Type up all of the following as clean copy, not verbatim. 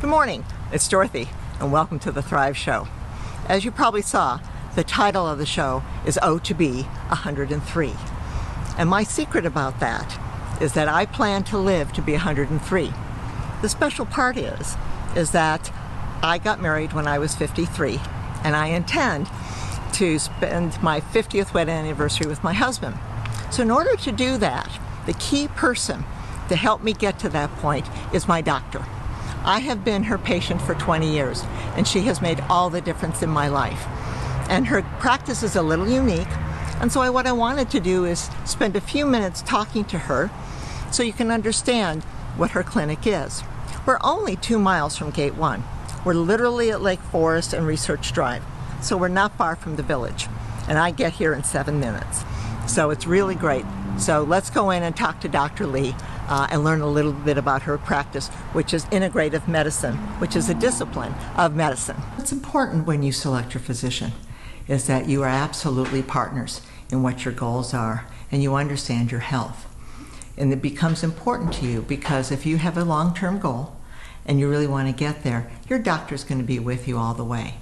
Good morning, it's Dorothy, and welcome to the Thrive Show. As you probably saw, the title of the show is Oh to Be 103. And my secret about that is that I plan to live to be 103. The special part is that I got married when I was 53, and I intend to spend my 50th wedding anniversary with my husband. So in order to do that, the key person to help me get to that point is my doctor. I have been her patient for 20 years, and she has made all the difference in my life. And her practice is a little unique, and so what I wanted to do is spend a few minutes talking to her so you can understand what her clinic is. We're only 2 miles from Gate 1. We're literally at Lake Forest and Research Drive, so we're not far from the village. And I get here in 7 minutes. So it's really great. So let's go in and talk to Dr. Lee and learn a little bit about her practice, which is integrative medicine, which is a discipline of medicine. What's important when you select your physician is that you are absolutely partners in what your goals are and you understand your health. And it becomes important to you because if you have a long-term goal and you really want to get there, your doctor's going to be with you all the way.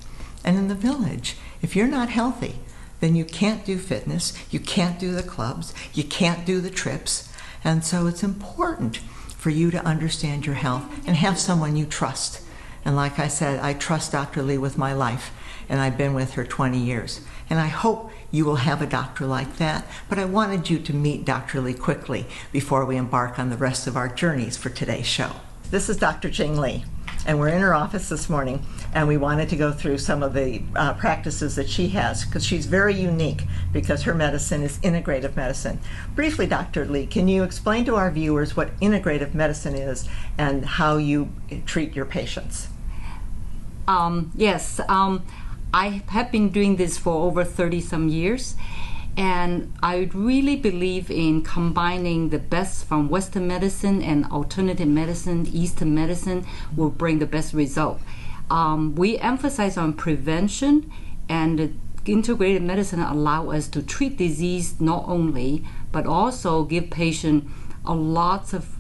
And in the village, if you're not healthy, then you can't do fitness, you can't do the clubs, you can't do the trips. And so it's important for you to understand your health and have someone you trust. And like I said, I trust Dr. Lee with my life, and I've been with her 20 years. And I hope you will have a doctor like that, but I wanted you to meet Dr. Lee quickly before we embark on the rest of our journeys for today's show. This is Dr. Jing Lee, and we're in her office this morning, and we wanted to go through some of the practices that she has, because she's very unique, because her medicine is integrative medicine. Briefly, Dr. Lee, can you explain to our viewers what integrative medicine is and how you treat your patients? Yes, I have been doing this for over 30-some years, and I really believe in combining the best from Western medicine and alternative medicine. Eastern medicine will bring the best result. We emphasize on prevention, and integrated medicine allow us to treat disease not only, but also give patient a lots of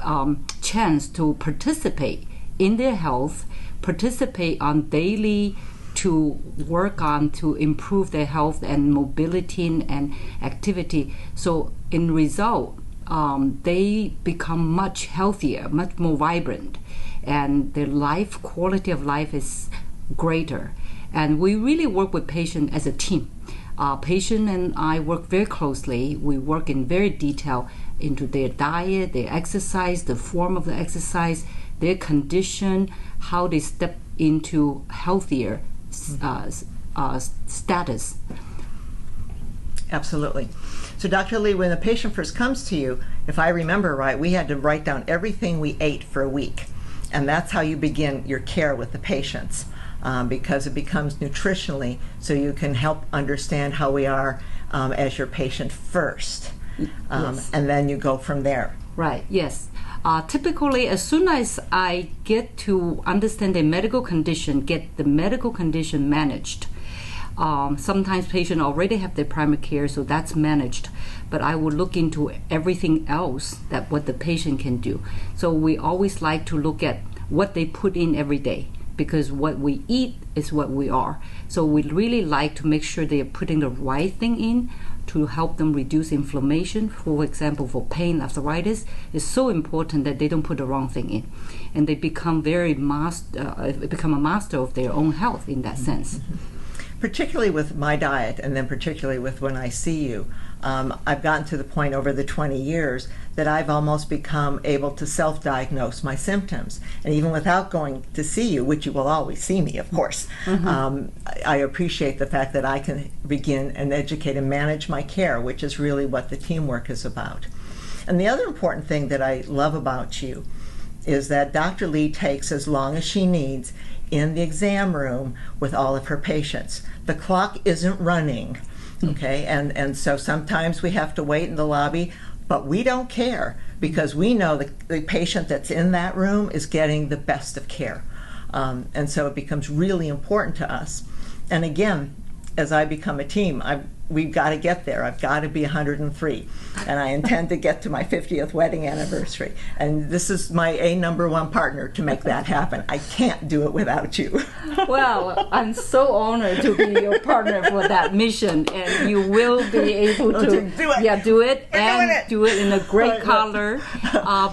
chance to participate in their health, participate on daily to work on to improve their health and mobility and activity. So in result, they become much healthier, much more vibrant, and their life, quality of life is greater. And we really work with patient as a team. Patient and I work very closely. We work in very detail into their diet, their exercise, the form of the exercise, their condition, how they step into healthier status. Absolutely. So Dr. Lee, when a patient first comes to you, if I remember right, we had to write down everything we ate for a week. And that's how you begin your care with the patients, because it becomes nutritionally, so you can help understand how we are as your patient first. Yes. And then you go from there. Right, yes. Typically, as soon as I get to understand the medical condition, get the medical condition managed. Sometimes patients already have their primary care, so that's managed. But I will look into everything else that what the patient can do. So we always like to look at what they put in every day, because what we eat is what we are. So we really like to make sure they are putting the right thing in to help them reduce inflammation. For example, for pain, arthritis, it's so important that they don't put the wrong thing in, and they become a master of their own health in that sense. Particularly with my diet, and then particularly with when I see you, I've gotten to the point over the 20 years that I've almost become able to self-diagnose my symptoms. And even without going to see you, which you will always see me, of course, I appreciate the fact that I can begin and educate and manage my care, which is really what the teamwork is about. And the other important thing that I love about you is that Dr. Lee takes as long as she needs in the exam room with all of her patients. The clock isn't running, okay? And so sometimes we have to wait in the lobby, but we don't care because we know the patient that's in that room is getting the best of care. And so it becomes really important to us. And again, as I become a team, we've got to get there. I've got to be 103, and I intend to get to my 50th wedding anniversary. And this is my number one partner to make that happen. I can't do it without you. Well, I'm so honored to be your partner for that mission, and you will be able to do it. Yeah, do it We're and doing it. do it in a great color,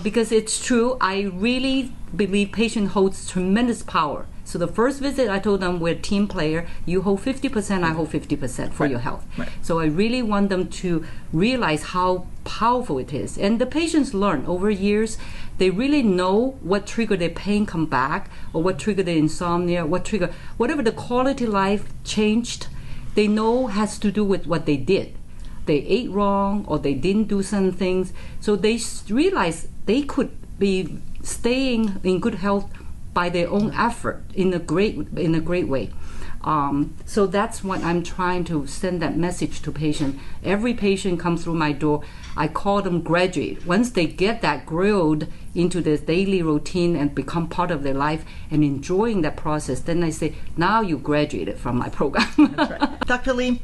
because it's true. I really believe patient holds tremendous power. So the first visit, I told them we're a team player. You hold 50%, I hold 50% for your health. Right. So I really want them to realize how powerful it is. And the patients learn over years. They really know what triggered their pain come back, or what triggered their insomnia, whatever the quality life changed, they know has to do with what they did. They ate wrong, or they didn't do some things. So they realize they could be staying in good health by their own effort in a great way. So that's what I'm trying to send that message to patient. Every patient comes through my door, I call them graduate. Once they get that grilled into their daily routine and become part of their life and enjoying that process, then I say, now you graduated from my program. That's right. Dr. Lee,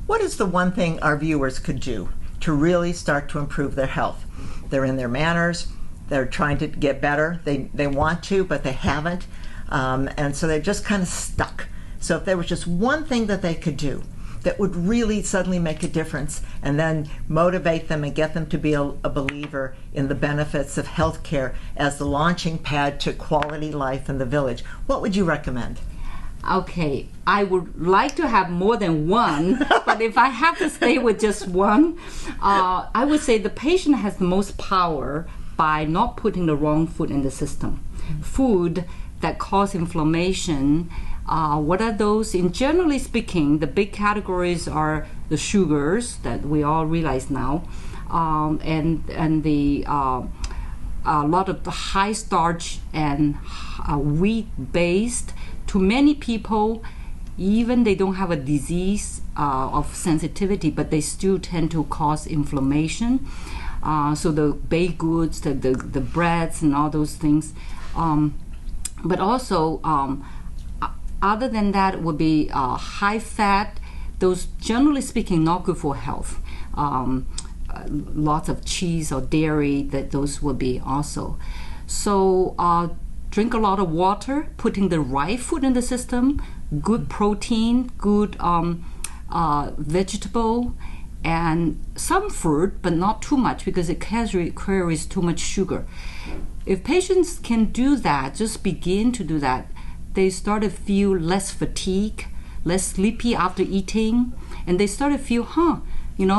what is the one thing our viewers could do to really start to improve their health? They're in their manners, they're trying to get better, they want to, but they haven't, and so they're just kind of stuck. So if there was just one thing that they could do that would really suddenly make a difference and then motivate them and get them to be a believer in the benefits of healthcare as the launching pad to quality life in the village, what would you recommend? Okay, I would like to have more than one, but if I have to stay with just one, I would say the patient has the most power by not putting the wrong food in the system. Food that cause inflammation, what are those? In generally speaking, the big categories are the sugars that we all realize now, and the a lot of the high starch and wheat based. To many people, even they don't have a disease of sensitivity, but they still tend to cause inflammation. So the baked goods, the breads and all those things. But also, other than that would be high fat, those generally speaking not good for health. Lots of cheese or dairy, that those would be also. So drink a lot of water, putting the right food in the system, good protein, good vegetable, and some fruit, but not too much because it carries too much sugar. If patients can do that, just begin to do that, they start to feel less fatigue, less sleepy after eating, and they start to feel,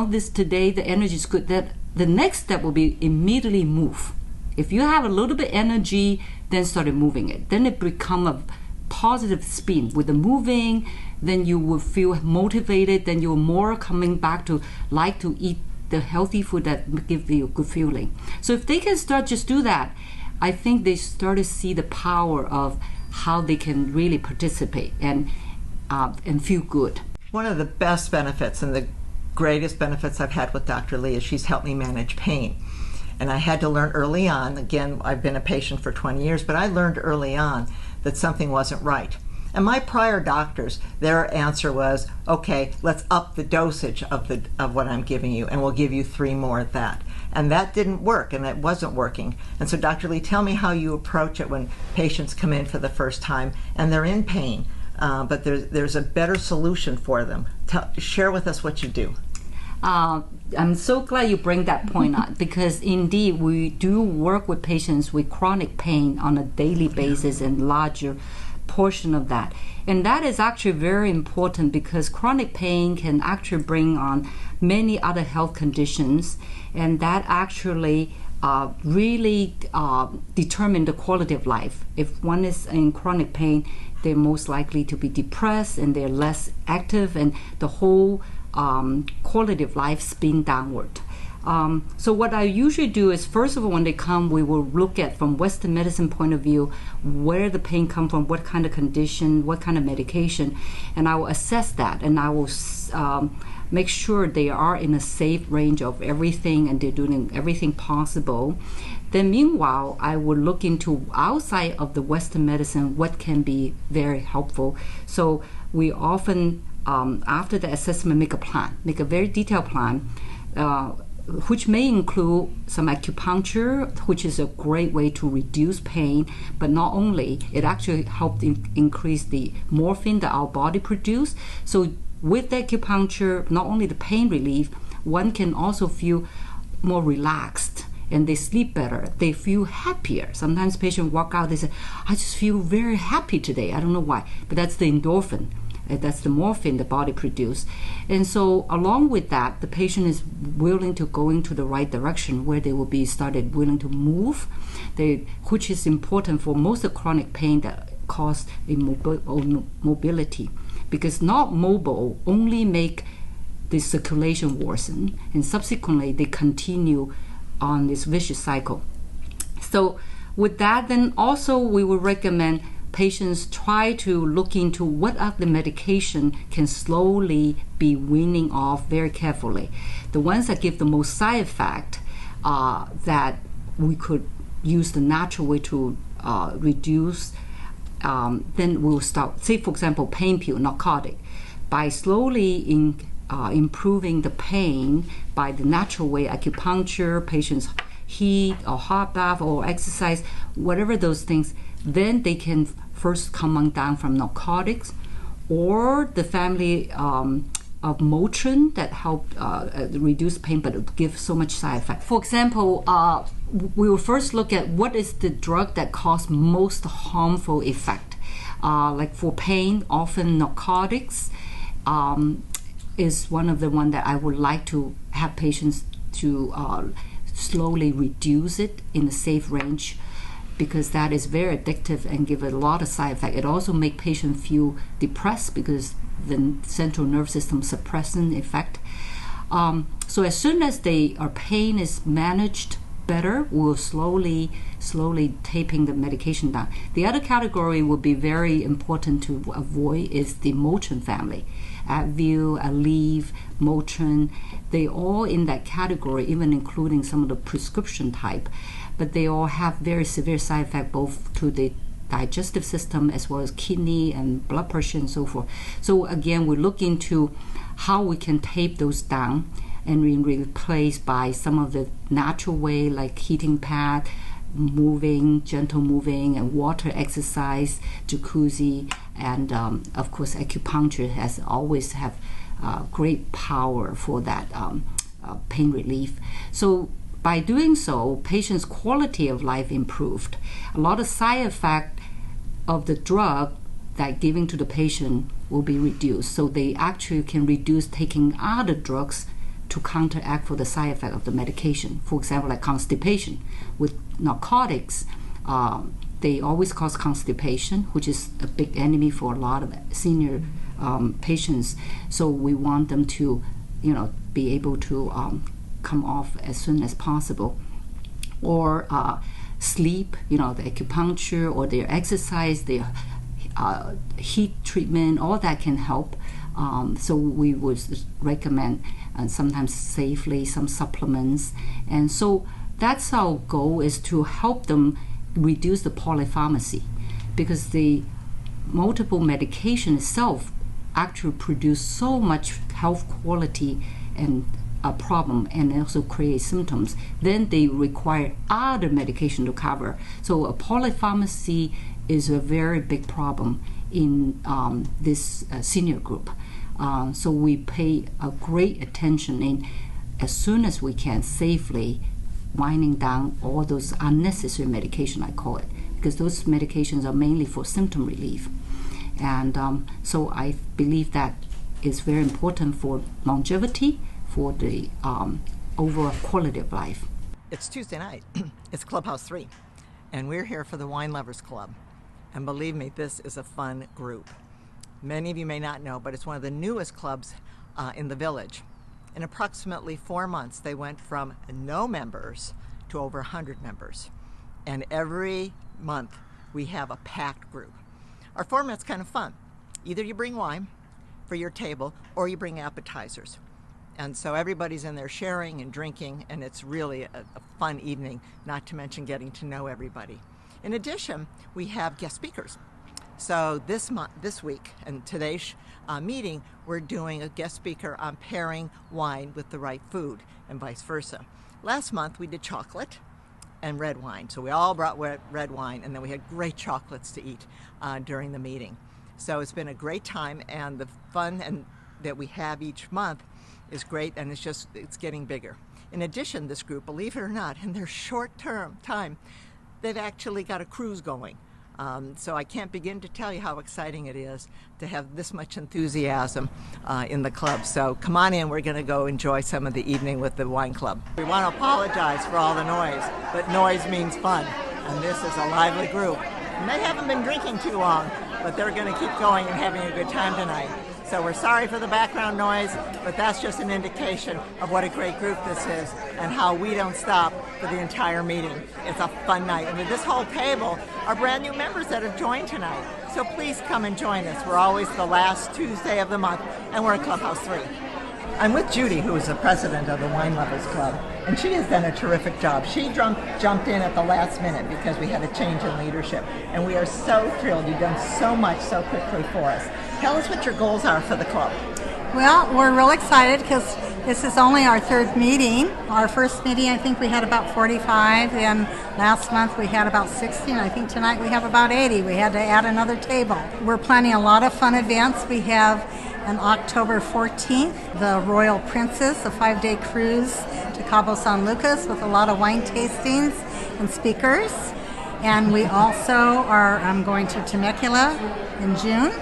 this today the energy is good. That the next step will be immediately move. If you have a little bit energy, then start moving it. Then it become a positive spin. With the moving, then you will feel motivated, then you're more coming back to like to eat the healthy food that give you a good feeling. So if they can start just do that, I think they start to see the power of how they can really participate and feel good. One of the best benefits and the greatest benefits I've had with Dr. Lee is she's helped me manage pain. And I had to learn early on, again, I've been a patient for 20 years, but I learned early on that something wasn't right. And my prior doctors, their answer was, okay, let's up the dosage of what I'm giving you, and we'll give you 3 more at that. And that didn't work, and it wasn't working. And so Dr. Lee, tell me how you approach it when patients come in for the first time and they're in pain, but there's a better solution for them. Share with us what you do. I'm so glad you bring that point up because indeed we do work with patients with chronic pain on a daily basis and larger portion of that. And that is actually very important because chronic pain can actually bring on many other health conditions, and that actually really determine the quality of life. If one is in chronic pain, they're most likely to be depressed and they're less active, and the whole quality of life spin downward. So what I usually do is, first of all, when they come, we will look at from Western medicine point of view, where the pain come from, what kind of condition, what kind of medication, and I will assess that, and I will make sure they are in a safe range of everything and they're doing everything possible. Then meanwhile, I will look into outside of the Western medicine what can be very helpful. So we often after the assessment, make a plan, make a very detailed plan, which may include some acupuncture, which is a great way to reduce pain, but not only, it actually helped increase the morphine that our body produce. So with the acupuncture, not only the pain relief, one can also feel more relaxed and they sleep better. They feel happier. Sometimes patients walk out, they say, I just feel very happy today. I don't know why, but that's the endorphin. That's the morphine the body produces. And so along with that, the patient is willing to go into the right direction where they will be started willing to move, which is important for most of chronic pain that cause mobility. Because not mobile only make the circulation worsen, and subsequently they continue on this vicious cycle. So with that, then also we will recommend patients try to look into what other medication can slowly be weaning off very carefully. The ones that give the most side effect that we could use the natural way to reduce, then we'll start. Say, for example, pain pill, narcotic. By slowly improving the pain by the natural way, acupuncture, patients heat or hot bath or exercise, whatever those things, then they can first come on down from narcotics or the family of Motrin that help reduce pain but give so much side effect. For example, we will first look at what is the drug that cause most harmful effect. Like for pain, often narcotics is one of the one that I would like to have patients to slowly reduce it in a safe range, because that is very addictive and give a lot of side effect. It also make patients feel depressed because the central nervous system suppressing effect. So as soon as our pain is managed better, we'll slowly taping the medication down. The other category will be very important to avoid is the Motrin family. Advil, Aleve, Motrin, they all in that category, even including some of the prescription type, but they all have very severe side effect both to the digestive system as well as kidney and blood pressure and so forth. So again, we look into how we can tape those down and replace by some of the natural way like heating pad, moving, gentle moving, and water exercise, jacuzzi, and of course acupuncture has always have great power for that pain relief. So by doing so, patients' quality of life improved. A lot of side effect of the drug that giving to the patient will be reduced. So they actually can reduce taking other drugs to counteract for the side effect of the medication. For example, like constipation. With narcotics, they always cause constipation, which is a big enemy for a lot of senior patients. So we want them to, be able to come off as soon as possible. Or sleep, the acupuncture or their exercise, their heat treatment, all that can help. So we would recommend sometimes safely some supplements. And so that's our goal, is to help them reduce the polypharmacy, because the multiple medication itself actually produce so much health quality and a problem, and also create symptoms. Then they require other medication to cover. So a polypharmacy is a very big problem in this senior group. So we pay a great attention in, as soon as we can, safely winding down all those unnecessary medication, I call it, because those medications are mainly for symptom relief. And so I believe that is very important for longevity, for the overall quality of life. It's Tuesday night. It's Clubhouse 3, and we're here for the Wine Lovers Club. And believe me, this is a fun group. Many of you may not know, but it's one of the newest clubs in the village. In approximately 4 months, they went from no members to over 100 members. And every month, we have a packed group. Our format's kind of fun. Either you bring wine for your table, or you bring appetizers. And so everybody's in there sharing and drinking, and it's really a fun evening, not to mention getting to know everybody. In addition, we have guest speakers. So this week and today's meeting, we're doing a guest speaker on pairing wine with the right food and vice versa. Last month we did chocolate and red wine. So we all brought red wine, and then we had great chocolates to eat during the meeting. So it's been a great time, and the fun that we have each month is great, and it's getting bigger. In addition, this group, believe it or not, in their short-term time, they've actually got a cruise going. So I can't begin to tell you how exciting it is to have this much enthusiasm in the club. So come on in, we're going to go enjoy some of the evening with the wine club. We want to apologize for all the noise, but noise means fun, and this is a lively group. And they haven't been drinking too long, but they're going to keep going and having a good time tonight. So we're sorry for the background noise, but that's just an indication of what a great group this is and how we don't stop for the entire meeting. It's a fun night. And this whole table are brand new members that have joined tonight. So please come and join us. We're always the last Tuesday of the month, and we're in Clubhouse 3. I'm with Judy, who is the president of the Wine Lovers Club, and she has done a terrific job. She jumped in at the last minute because we had a change in leadership, and we are so thrilled. You've done so much so quickly for us. Tell us what your goals are for the club. Well, we're real excited because this is only our third meeting. Our first meeting, I think we had about 45, and last month we had about 60, and I think tonight we have about 80. We had to add another table. We're planning a lot of fun events. We have on October 14th, the Royal Princess, a 5-day cruise to Cabo San Lucas with a lot of wine tastings and speakers. And we also are going to Temecula in June.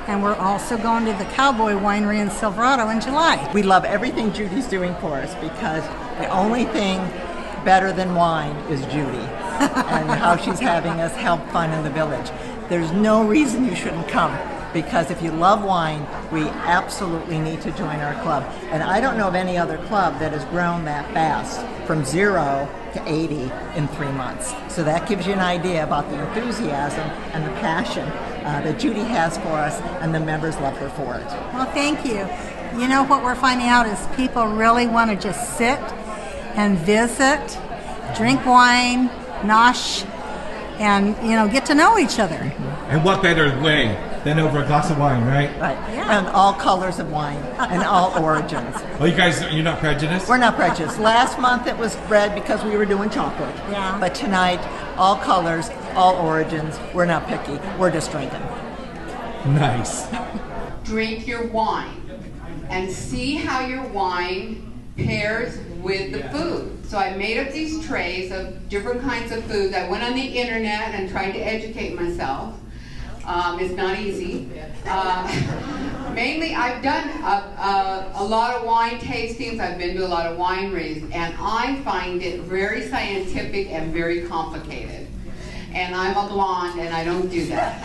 And we're also going to the Cowboy Winery in Silverado in July. We love everything Judy's doing for us because the only thing better than wine is Judy and how she's having us have fun in the village. There's no reason you shouldn't come because if you love wine, we absolutely need to join our club. And I don't know of any other club that has grown that fast from 0 to 80 in 3 months. So that gives you an idea about the enthusiasm and the passion that Judy has for us, and the members love her for it. Well, thank you. You know, what we're finding out is people really want to just sit and visit, drink wine, nosh, and, get to know each other. And what better way than over a glass of wine, right? Right. Yeah. And all colors of wine and all origins. Well, you're not prejudiced? We're not prejudiced. Last month it was red because we were doing chocolate. Yeah. But tonight, all colors, all origins. We're not picky. We're just drinking. Nice. Drink your wine and see how your wine pairs with the food. So I made up these trays of different kinds of foods. I went on the internet and tried to educate myself. It's not easy. Mainly, I've done a lot of wine tastings. I've been to a lot of wineries, and I find it very scientific and very complicated. And I'm a blonde, and I don't do that.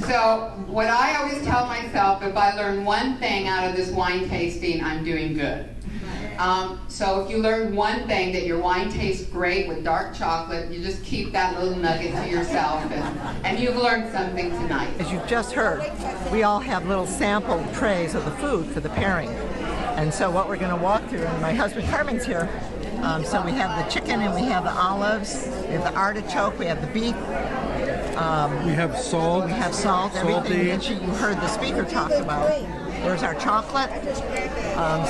So what I always tell myself, if I learn one thing out of this wine tasting, I'm doing good. So if you learn one thing, that your wine tastes great with dark chocolate, you just keep that little nugget to yourself, and you've learned something tonight. As you've just heard, we all have little sample trays of the food for the pairing. And so what we're going to walk through, and my husband Carmen's here, so we have the chicken and we have the olives, we have the artichoke, we have the beef. We have salt. We have salt, everything that you heard the speaker talk about. There's our chocolate.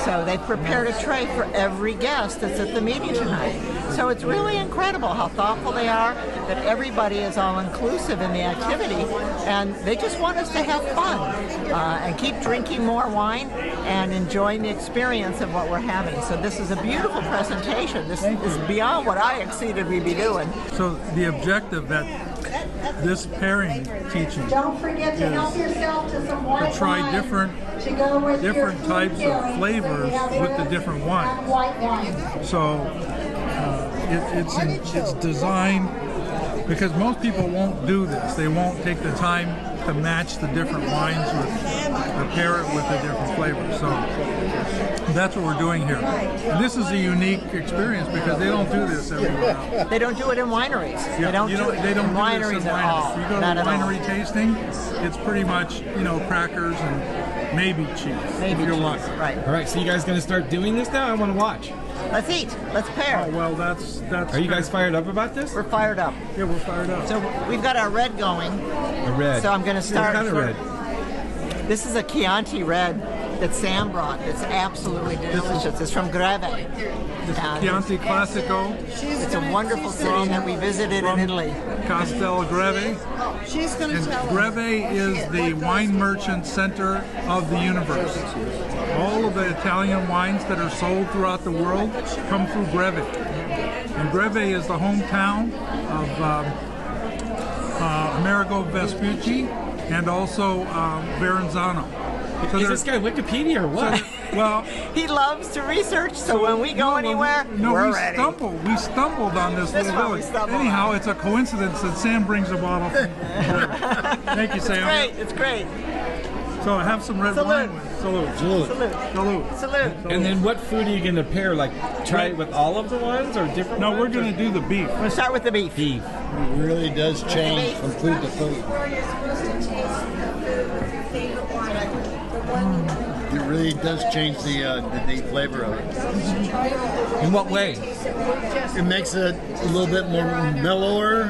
So they prepared a tray for every guest that's at the meeting tonight. So it's really incredible how thoughtful they are, that everybody is all-inclusive in the activity, and they just want us to have fun and keep drinking more wine and enjoying the experience of what we're having. So this is a beautiful presentation. This is beyond what I exceeded we'd be doing. So the objective that this pairing teaching Don't forget to help yourself to some white to try wine different types of flavors with the different wines. White wine. So it's designed because most people won't do this. They won't take the time to match the different wines or pair it with the different flavors. So that's what we're doing here. And this is a unique experience because they don't do this everywhere else. They don't do it in wineries. Yeah, they don't do it in wineries at all. If you go to a winery tasting, it's pretty much, crackers and maybe cheese. Maybe if you're cheese, lucky. right. All right, so you guys going to start doing this now? I want to watch. Let's eat. Let's pair. Oh, well, that's. Are you guys fired up about this? We're fired up. Yeah, we're fired up. So we've got our red going. A red. So I'm going to start. What kind of red? This is a Chianti red that Sam brought. It's absolutely delicious. It's from Greve. Chianti Classico It's a wonderful city that we visited in Italy. Castel Greve. She's going to And tell us. Greve is the wine merchant center of the universe. All of the Italian wines that are sold throughout the world come through Greve. And Greve is the hometown of Amerigo Vespucci and also Verenzano. So Is this guy Wikipedia or what? well, He loves to research, so when we go anywhere, we're we ready. We stumbled on this That's little why we village. stumbled. Anyhow, it's a coincidence that Sam brings a bottle from Thank you, Sam. Great, it's great. So have some red Salute. wine with it. Salute. Salute. Salute. Salute. And then what food are you going to pair? Like try it with all of the ones or different No, ones? we're going to do the beef. We're going to start with the beef. beef. It really does change from food to food. It really does change the flavor of it. In what way? It makes it a little bit more mellower,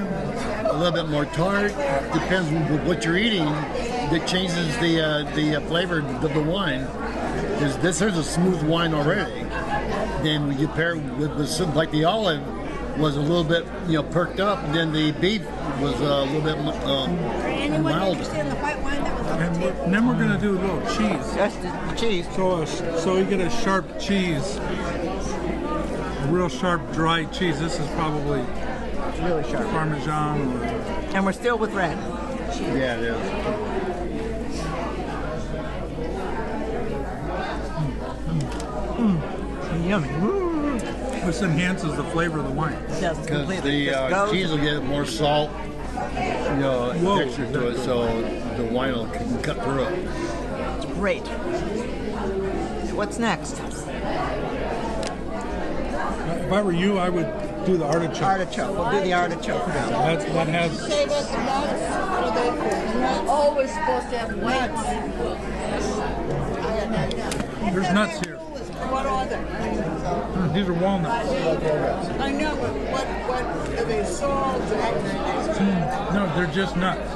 a little bit more tart. Depends on what you're eating. That changes the flavor of the wine. Because this is a smooth wine already. Then when you pair it with something like the olive was a little bit perked up. And then the beef was a little bit milder. And then we're going to do a little cheese. That's the cheese. So you get a sharp cheese, a real sharp dry cheese. This is probably Really sharp. Parmesan or And we're still with red. Yeah, it is. Yummy. this enhances the flavor of the wine. Yes, Because completely. the Just goes. cheese will get more salt, Whoa. texture to it, so the wine will cut through it. Great. What's next? If I were you, I would do the artichoke. Artichoke. We'll do the artichoke now. That has Save us nuts. Always supposed to have white. there's nuts here. What are they? These are walnuts. I know, but what are they salt? No, they're just nuts.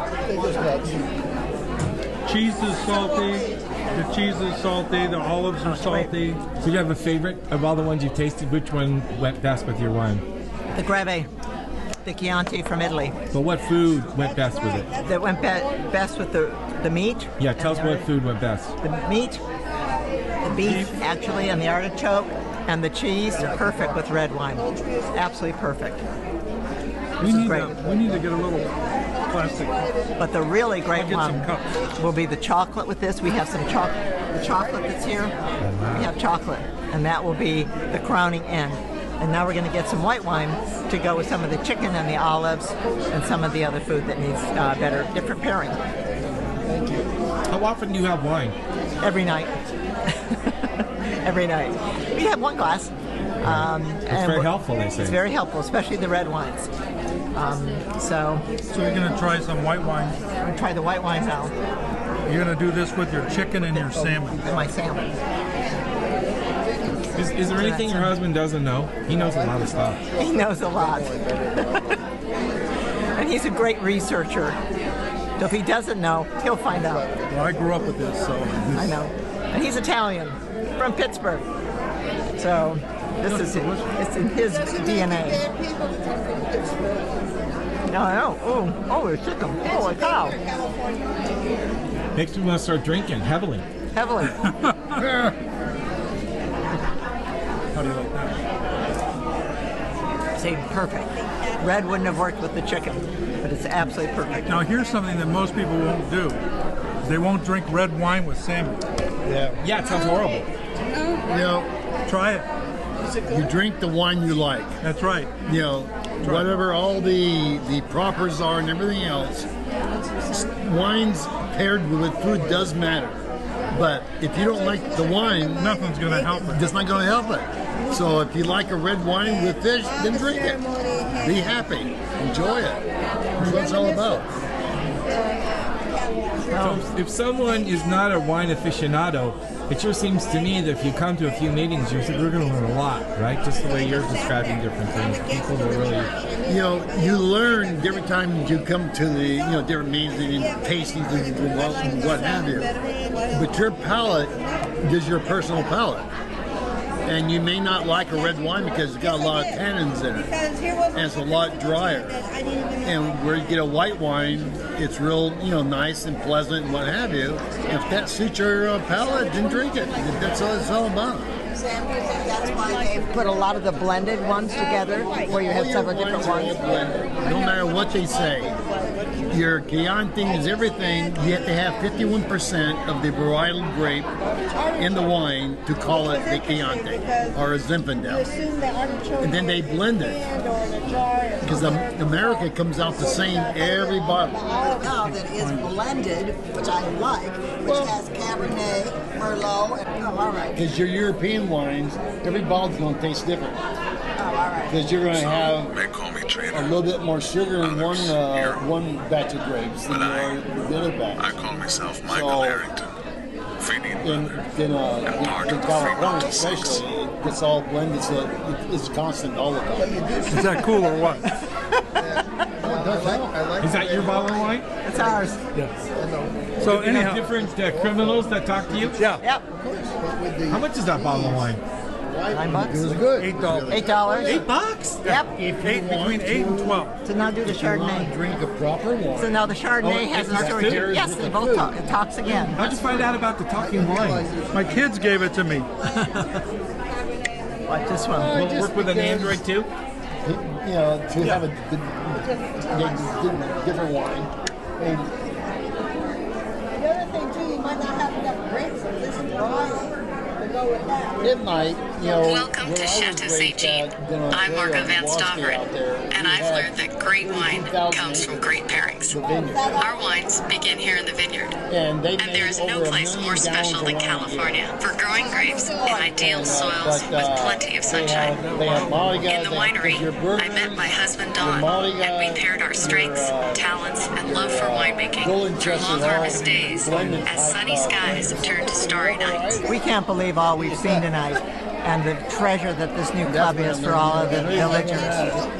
Cheese is salty. The cheese is salty. The olives are salty. So you have a favorite of all the ones you've tasted? Which one went best with your wine? The Greve, the Chianti from Italy. But what food went best with it? That went best with the meat. Yeah, tell us what food went best. The meat, the beef, actually, and the artichoke, and the cheese, perfect with red wine. Absolutely perfect. We is need great. we need to get a little plastic. But the really great I'll get one some cups. will be the chocolate with this. We have some the chocolate that's here. We have chocolate, and that will be the crowning end. And now we're going to get some white wine to go with some of the chicken and the olives and some of the other food that needs different pairing. How often do you have wine? Every night. Every night. We have one glass. It's very helpful, they say. It's very helpful, especially the red wines. So So you're going to try some white wine. I'm going to try the white wine now You're going to do this with your chicken and your salmon. and my salmon. Is there anything your husband doesn't know? He knows a lot of stuff. He knows a lot. And he's a great researcher. So if he doesn't know, he'll find out. Well, I grew up with this, so I know. And he's Italian, from Pittsburgh. So this is it's in his DNA. No, I know. Oh, it's chicken. Holy cow. Makes me want to start drinking heavily. Heavily. how do you like that? See, perfect. Red wouldn't have worked with the chicken, but it's absolutely perfect. Now here's something that most people won't do. They won't drink red wine with salmon. Yeah, it sounds horrible. Try it. You drink the wine you like. That's right. Whatever all the propers are and everything else, wines paired with food does matter. But if you don't like the wine, Nothing's going to help it. it's not going to help it. So if you like a red wine with fish, then drink it. Be happy. Enjoy it. That's what it's all about. So if someone is not a wine aficionado, it sure seems to me that if you come to a few meetings, you're going to learn a lot, right? Just the way you're describing different things. People will really... You know, you learn every time you come to the, different meetings and tastings and what have you. But your palate is your personal palate. And you may not like a red wine because it's got a lot of tannins in it, and it's a lot drier. And where you get a white wine, it's real, nice and pleasant and what have you. If that suits your palate, then drink it. That's all it's all about. Sam, do you think that's why they put a lot of the blended ones together, where you have several different ones? No matter what they say, your Chianti is everything. You have to have 51% of the varietal grape in the wine to call it the Chianti or a Zinfandel. And then they blend it. Because America comes out the same every bottle. Now that is blended, which I like, which has Cabernet, Merlot, and all right. Because your European wines, every bottle's going to taste different. Because you're going to have a little bit more sugar in one batch of grapes than the other batch. I call myself Michael Harrington. In California especially, it's all blended, so it's constant all the time. Is that cool or what? Is that your bottle of wine? It's ours. Yes. So Any anyhow, different criminals that talk to you? yeah, Yep. How much is that bottle of wine? $9. It was good. $8. $8. $8? Yep. Between 8 and 12. So now do the Chardonnay. Drink a proper wine. So now the Chardonnay has a story too. Yes, they both talk. It talks again. How'd you find out about the talking wine? My kids gave it to me. Like this one. Will it work with an Android too? To have a different wine. And The other thing too, you might not have enough grapes of this variety to go with that. it might, Welcome to Chateau St. Jean. I'm Margo Van Staveren, and I've learned that great wine comes from great pairings. Our wines begin here in the vineyard, and there is no place more special than California for growing grapes in ideal soils with plenty of sunshine. In the winery, I met my husband Don, and we paired our strengths, talents, and love for winemaking through long harvest days as sunny skies turn to starry nights. We can't believe all we've seen tonight and the treasure that this new club is for all of the villagers.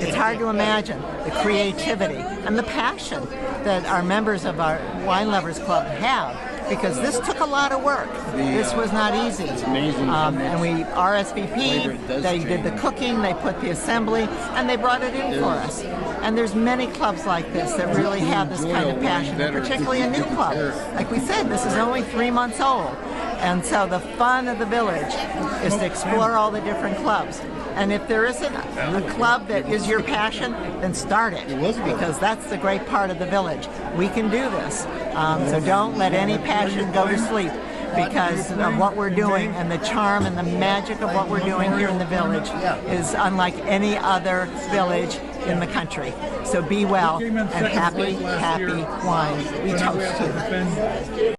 It's hard to imagine the creativity and the passion that our members of our Wine Lovers Club have, because this took a lot of work. This was not easy. It's amazing. And we RSVP'd, they did the cooking, they put the assembly, and they brought it in for us. And there's many clubs like this that really have this kind of passion, and particularly a new club. Like we said, this is only 3 months old. And so the fun of the village is to explore all the different clubs. And if there isn't a club that is your passion, then start it, because that's the great part of the village. We can do this. So don't let any passion go to sleep, because of what we're doing and the charm and the magic of what we're doing here in the village is unlike any other village in the country. So be well and happy, happy wine. We toast to it.